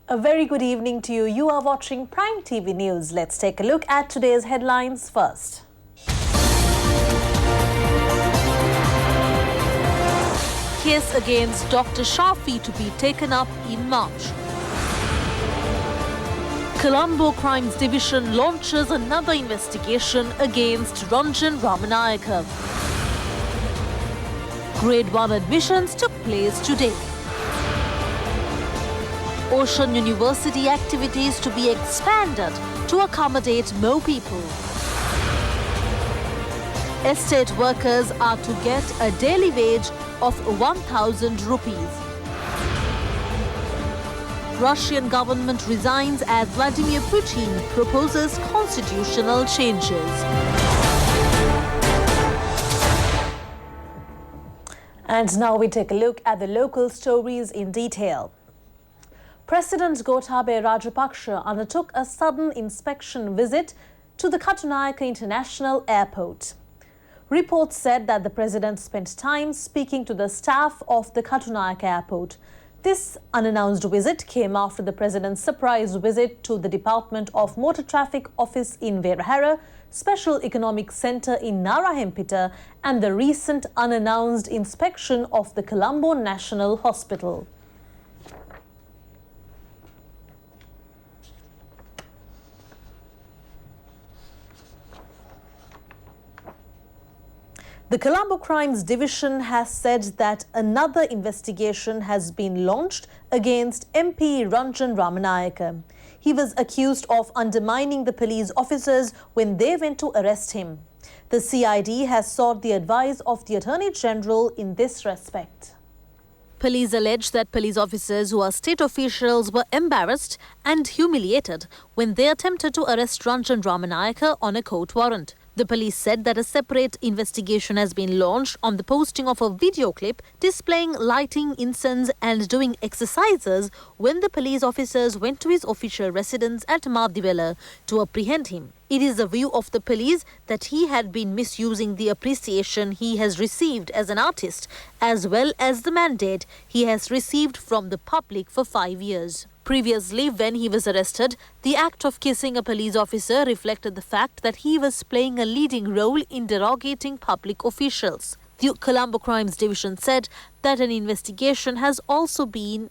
A very good evening to you. You are watching Prime TV News. Let's take a look at today's headlines first. Case against Dr Shafi to be taken up in March. Colombo Crimes Division launches another investigation against Ranjinramanayake. Grade 1 admissions took place today. Ocean University activities to be expanded to accommodate more people. Estate workers are to get a daily wage of 1,000 rupees. Russian government resigns as Vladimir Putin proposes constitutional changes. And now we take a look at the local stories in detail. President Gotabaya Rajapaksa undertook a sudden inspection visit to the Katunayake International Airport. Reports said that the president spent time speaking to the staff of the Katunayake Airport. This unannounced visit came after the president's surprise visit to the Department of Motor Traffic Office in Verahara, Special Economic Centre in Narahempita, and the recent unannounced inspection of the Colombo National Hospital. The Colombo Crimes Division has said that another investigation has been launched against MP Ranjinramanayake. He was accused of undermining the police officers when they went to arrest him. The CID has sought the advice of the Attorney General in this respect. Police allege that police officers who are state officials were embarrassed and humiliated when they attempted to arrest Ranjinramanayake on a court warrant. The police said that a separate investigation has been launched on the posting of a video clip displaying lighting incense and doing exercises when the police officers went to his official residence at Madivela to apprehend him. It is the view of the police that he had been misusing the appreciation he has received as an artist, as well as the mandate he has received from the public for 5 years. Previously, when he was arrested, the act of kissing a police officer reflected the fact that he was playing a leading role in derogating public officials. The Colombo Crimes Division said that an investigation has also been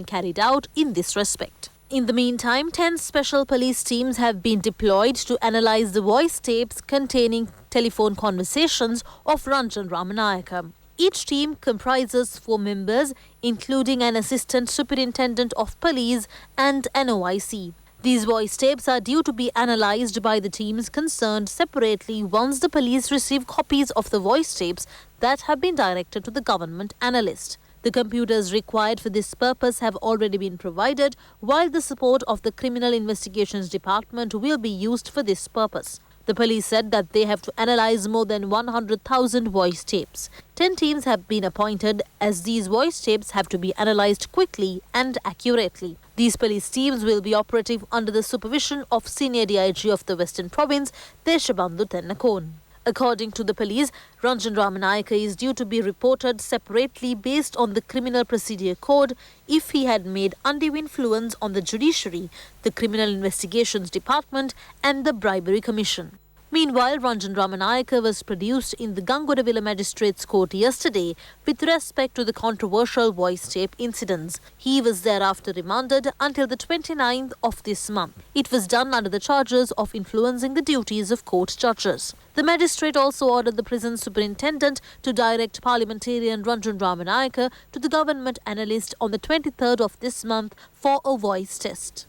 carried out in this respect. In the meantime, 10 special police teams have been deployed to analyze the voice tapes containing telephone conversations of Ranjinramanayake. Each team comprises 4 members, including an assistant superintendent of police and an OIC. These voice tapes are due to be analysed by the teams concerned separately once the police receive copies of the voice tapes that have been directed to the government analyst. The computers required for this purpose have already been provided, while the support of the Criminal Investigations Department will be used for this purpose. The police said that they have to analyze more than 100,000 voice tapes. 10 teams have been appointed as these voice tapes have to be analyzed quickly and accurately. These police teams will be operative under the supervision of Senior DIG of the Western Province, Deshabandhu Tennakon. According to the police, Ranjinramanayake is due to be reported separately based on the Criminal Procedure Code if he had made undue influence on the judiciary, the Criminal Investigations Department and the Bribery Commission. Meanwhile, Ranjinramanayake was produced in the Gangodavila Magistrates Court yesterday with respect to the controversial voice tape incidents. He was thereafter remanded until the 29th of this month. It was done under the charges of influencing the duties of court judges. The magistrate also ordered the prison superintendent to direct Parliamentarian Ranjinramanayake to the government analyst on the 23rd of this month for a voice test.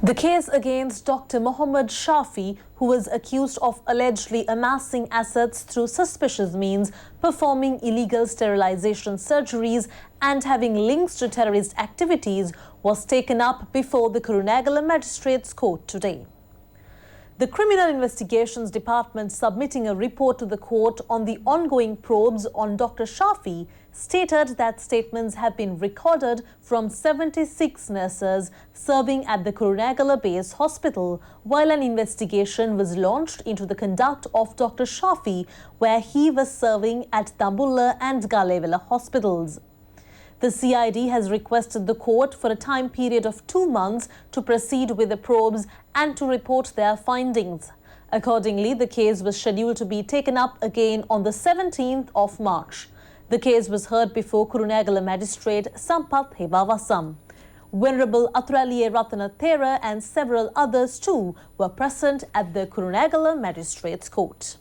The case against Dr Mohammad Shafi, who was accused of allegedly amassing assets through suspicious means, performing illegal sterilization surgeries and having links to terrorist activities, was taken up before the Kurunegala Magistrates Court today. The Criminal Investigations Department, submitting a report to the court on the ongoing probes on Dr Shafi, stated that statements have been recorded from 76 nurses serving at the Kurunegala Base Hospital while an investigation was launched into the conduct of Dr Shafi, where he was serving at Dambulla and Galevela hospitals. The CID has requested the court for a time period of 2 months to proceed with the probes and to report their findings. Accordingly, the case was scheduled to be taken up again on the 17th of March. The case was heard before Kurunegala Magistrate Sampath Hebawasam. Venerable Athuraliye Ratana Thera and several others too were present at the Kurunegala Magistrates Court.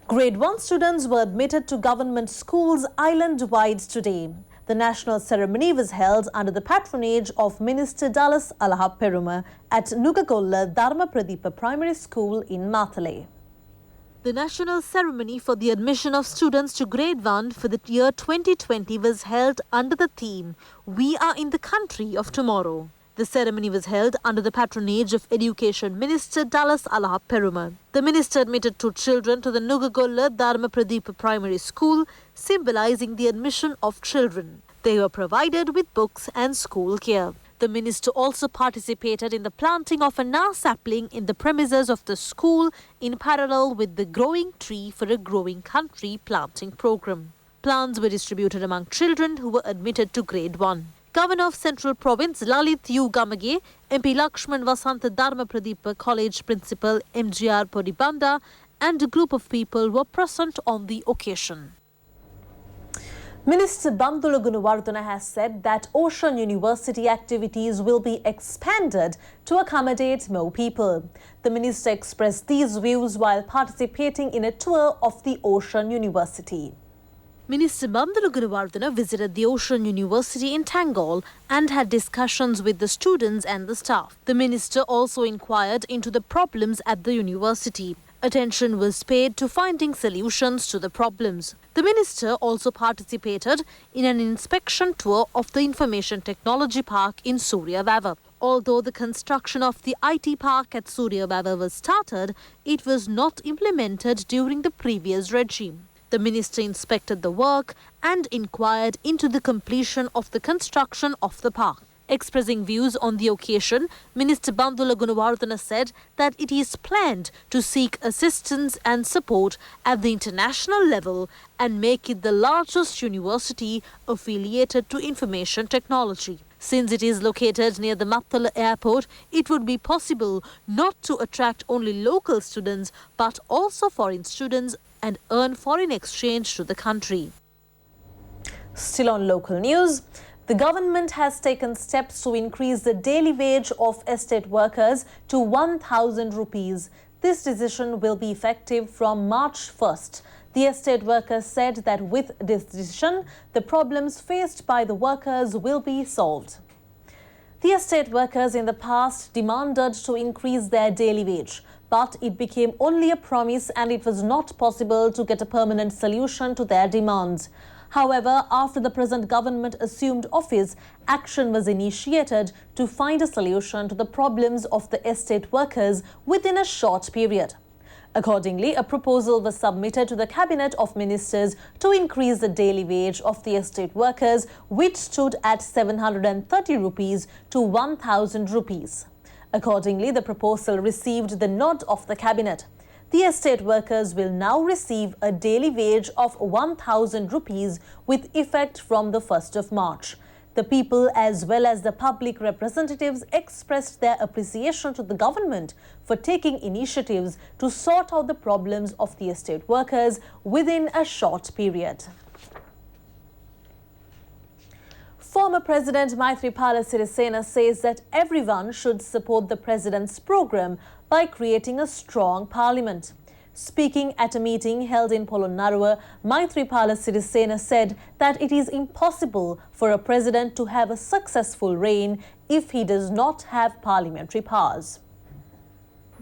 Grade 1 students were admitted to government schools island-wide today. The national ceremony was held under the patronage of Minister Dallas Alaha at Nugagolla Dharmaraja Primary School in Mathale. The national ceremony for the admission of students to Grade 1 for the year 2020 was held under the theme, "We are in the country of tomorrow." The ceremony was held under the patronage of Education Minister Dallas Alaha. The minister admitted 2 children to the Nugagolla Dharmaraja Primary School, symbolizing the admission of children. They were provided with books and school gear. The minister also participated in the planting of a Nar sapling in the premises of the school in parallel with the Growing Tree for a Growing Country planting program. Plants were distributed among children who were admitted to Grade 1. Governor of Central Province Lalit U. Gamage, MP Lakshman Vasanta Dharmaraja College Principal MGR Podibanda and a group of people were present on the occasion. Minister Bandula Gunawardena has said that Ocean University activities will be expanded to accommodate more people. The minister expressed these views while participating in a tour of the Ocean University. Minister Bandula Gunawardena visited the Ocean University in Tangol and had discussions with the students and the staff. The minister also inquired into the problems at the university. Attention was paid to finding solutions to the problems. The minister also participated in an inspection tour of the Information Technology Park in Suryavava. Although the construction of the IT park at Suryavava was started, it was not implemented during the previous regime. The minister inspected the work and inquired into the completion of the construction of the park. Expressing views on the occasion, Minister Bandula Gunawardena said that it is planned to seek assistance and support at the international level and make it the largest university affiliated to information technology. Since it is located near the Mattala airport, it would be possible not to attract only local students but also foreign students and earn foreign exchange to the country. Still on local news, the government has taken steps to increase the daily wage of estate workers to 1,000 rupees. This decision will be effective from March 1st. The estate workers said that with this decision, the problems faced by the workers will be solved. The estate workers in the past demanded to increase their daily wage, but it became only a promise and it was not possible to get a permanent solution to their demands. However, after the present government assumed office, action was initiated to find a solution to the problems of the estate workers within a short period. Accordingly, a proposal was submitted to the Cabinet of Ministers to increase the daily wage of the estate workers, which stood at 730 rupees to 1,000 rupees. Accordingly, the proposal received the nod of the Cabinet. The estate workers will now receive a daily wage of 1,000 rupees with effect from the 1st of March. The people as well as the public representatives expressed their appreciation to the government for taking initiatives to sort out the problems of the estate workers within a short period. Former President Maithripala says that everyone should support the President's program by creating a strong parliament. Speaking at a meeting held in Polonnaruwa, Maithripala said that it is impossible for a president to have a successful reign if he does not have parliamentary powers.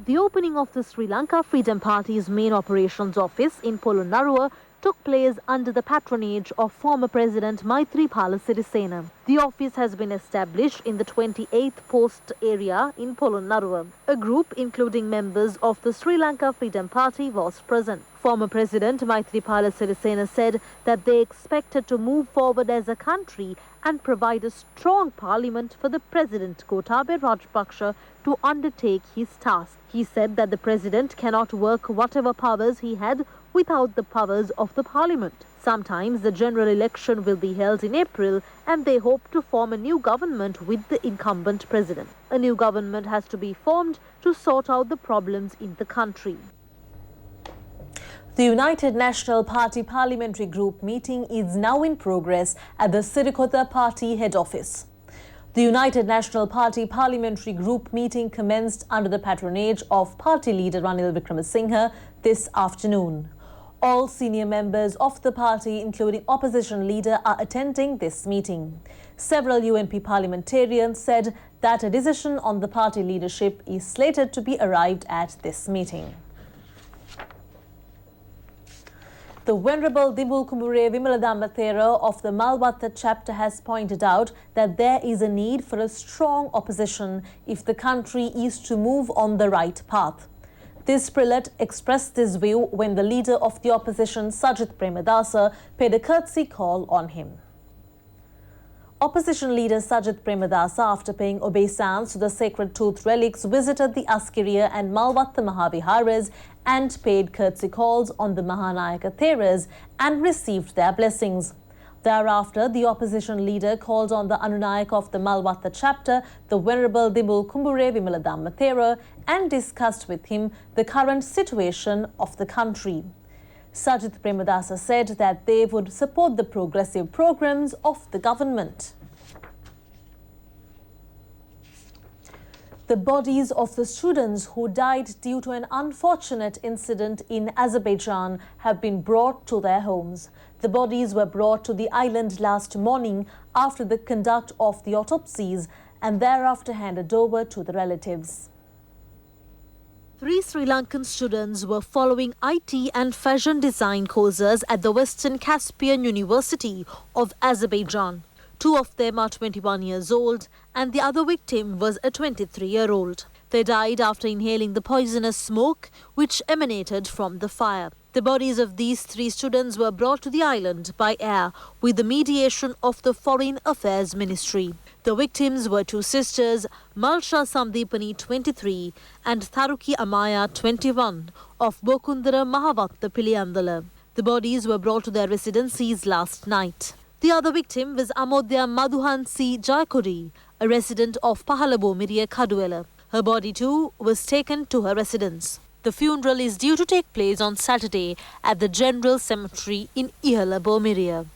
The opening of the Sri Lanka Freedom Party's main operations office in Polonnaruwa took place under the patronage of former President Maithripala Sirisena. The office has been established in the 28th post area in Polonnaruwa. A group including members of the Sri Lanka Freedom Party was present. Former President Maithripala Sirisena said that they expected to move forward as a country and provide a strong parliament for the President Gotabaya Rajapaksa to undertake his task. He said that the President cannot work whatever powers he had without the powers of the Parliament. Sometimes the general election will be held in April and they hope to form a new government with the incumbent President. A new government has to be formed to sort out the problems in the country. The United National Party Parliamentary Group meeting is now in progress at the Sirikota Party head office. The United National Party Parliamentary Group meeting commenced under the patronage of party leader Ranil Wickremesinghe this afternoon. All senior members of the party, including opposition leader, are attending this meeting. Several UNP parliamentarians said that a decision on the party leadership is slated to be arrived at this meeting. The Venerable Dimul Kumbure Vimala Dharmaraja of the Malwatta chapter has pointed out that there is a need for a strong opposition if the country is to move on the right path. This prelate expressed this view when the leader of the opposition, Sajith Premadasa, paid a courtesy call on him. Opposition leader Sajith Premadasa, after paying obeisance to the sacred tooth relics, visited the Askiriya and Malwatta Mahaviharas and paid courtesy calls on the Mahanayaka Theras and received their blessings. Thereafter, the opposition leader called on the Anunayak of the Malwatta chapter, the Venerable Dimul Kumbure Vimala Dharmaraja, and discussed with him the current situation of the country. Sajith Premadasa said that they would support the progressive programs of the government. The bodies of the students who died due to an unfortunate incident in Azerbaijan have been brought to their homes. The bodies were brought to the island last morning after the conduct of the autopsies and thereafter handed over to the relatives. 3 Sri Lankan students were following IT and fashion design courses at the Western Caspian University of Azerbaijan. 2 of them are 21 years old and the other victim was a 23-year-old. They died after inhaling the poisonous smoke which emanated from the fire. The bodies of these 3 students were brought to the island by air with the mediation of the Foreign Affairs Ministry. The victims were 2 sisters, Malsha Samdeepani, 23, and Tharuki Amaya, 21, of Bokundara Mahavatta Piliyandala. The bodies were brought to their residencies last night. The other victim was Amodya Madhuhansi Jayakuri, a resident of Pahalabomiriya, Kaduela. Her body too was taken to her residence. The funeral is due to take place on Saturday at the General Cemetery in Ihala, Bomiriya.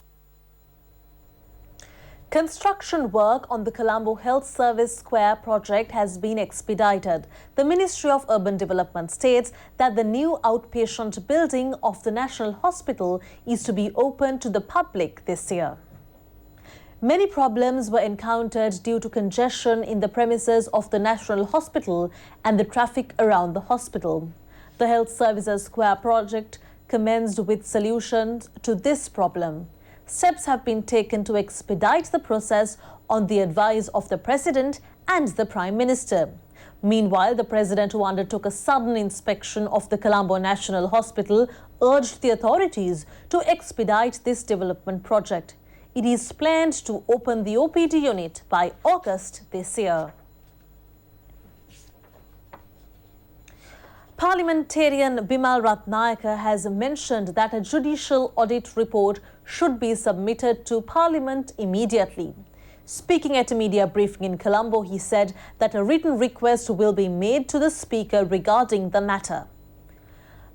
Construction work on the Colombo Health Service Square project has been expedited. The Ministry of Urban Development states that the new outpatient building of the National Hospital is to be open to the public this year. Many problems were encountered due to congestion in the premises of the National Hospital and the traffic around the hospital. The Health Services Square project commenced with solutions to this problem. Steps have been taken to expedite the process on the advice of the President and the Prime Minister. Meanwhile, the President, who undertook a sudden inspection of the Colombo National Hospital, urged the authorities to expedite this development project. It is planned to open the OPD unit by August this year. Parliamentarian Bimal Ratnayake has mentioned that a judicial audit report should be submitted to Parliament immediately. Speaking at a media briefing in Colombo, he said that a written request will be made to the Speaker regarding the matter.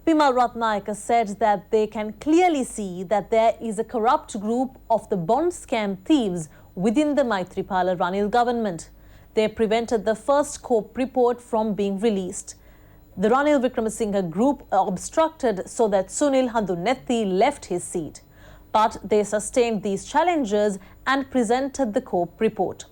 Bimal Ratnayake said that they can clearly see that there is a corrupt group of the bond scam thieves within the Maithripala Ranil government. They prevented the first COPE report from being released. The Ranil Wickremesinghe group obstructed so that Sunil Handunethi left his seat. But they sustained these challenges and presented the COPE report.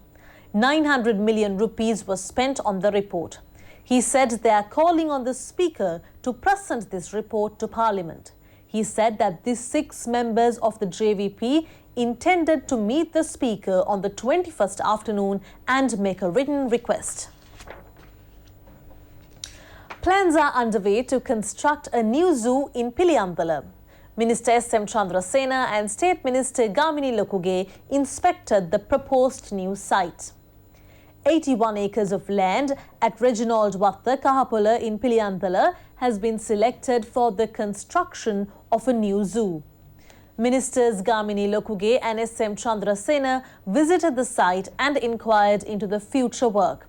900 million rupees was spent on the report. He said they are calling on the Speaker to present this report to Parliament. He said that these 6 members of the JVP intended to meet the Speaker on the 21st afternoon and make a written request. Plans are underway to construct a new zoo in Piliyandala. Minister S.M. Chandrasena and State Minister Gamini Lokuge inspected the proposed new site. 81 acres of land at Reginald Watta Kahapula in Piliyandala has been selected for the construction of a new zoo. Ministers Gamini Lokuge and S.M. Chandrasena visited the site and inquired into the future work.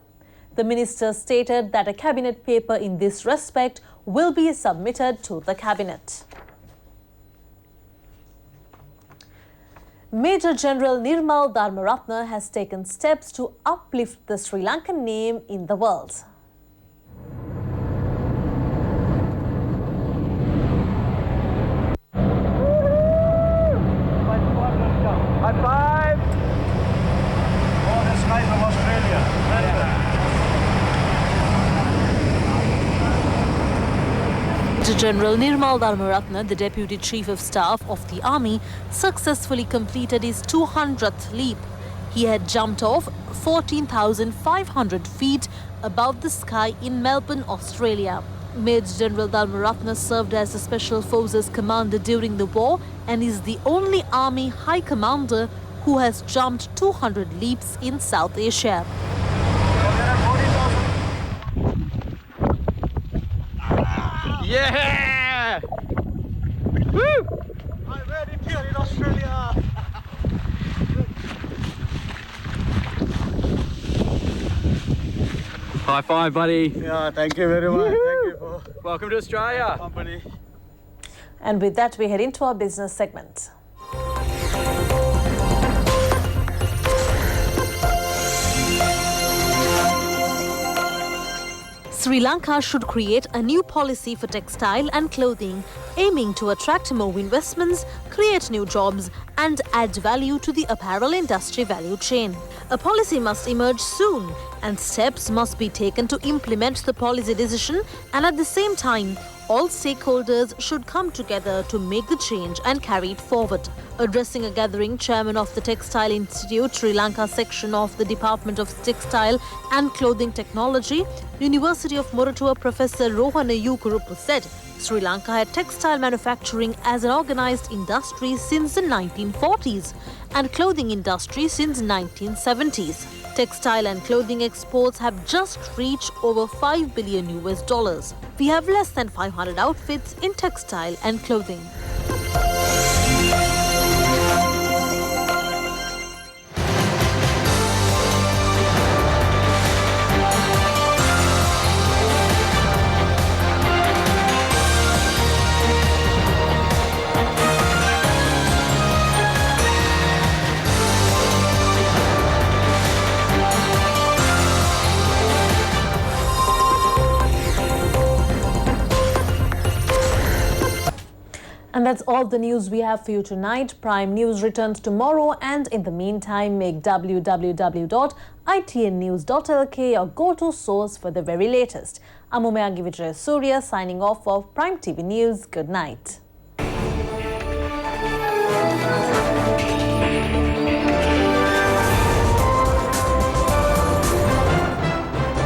The minister stated that a cabinet paper in this respect will be submitted to the cabinet. Major General Lal Mal Dharmaraja has taken steps to uplift the Sri Lankan name in the world. High five! Oh, that's nice from Australia. Major General Lal Mal Dharmaraja, the Deputy Chief of Staff of the Army, successfully completed his 200th leap. He had jumped off 14,500 feet above the sky in Melbourne, Australia. Major General Dharmaraja served as the Special Forces Commander during the war and is the only Army High Commander who has jumped 200 leaps in South Asia. Yeah! Woo! I made it here in Australia. High five, buddy. Yeah, thank you very much. Thank you for Welcome to Australia. company. And with that, we head into our business segment. Sri Lanka should create a new policy for textile and clothing, aiming to attract more investments, create new jobs, and add value to the apparel industry value chain. A policy must emerge soon, and steps must be taken to implement the policy decision, and at the same time, all stakeholders should come together to make the change and carry it forward. Addressing a gathering, Chairman of the Textile Institute, Sri Lanka section of the Department of Textile and Clothing Technology, University of Moratuwa, Professor Rohana Yukurupu said, Sri Lanka had textile manufacturing as an organized industry since the 1940s and clothing industry since 1970s. Textile and clothing exports have just reached over $5 billion. We have less than 500 outfits in textile and clothing. And that's all the news we have for you tonight. Prime News returns tomorrow, and in the meantime, make www.itnnews.lk your go-to source for the very latest. I'm Umayagi Vijay Surya signing off for Prime TV News. Good night.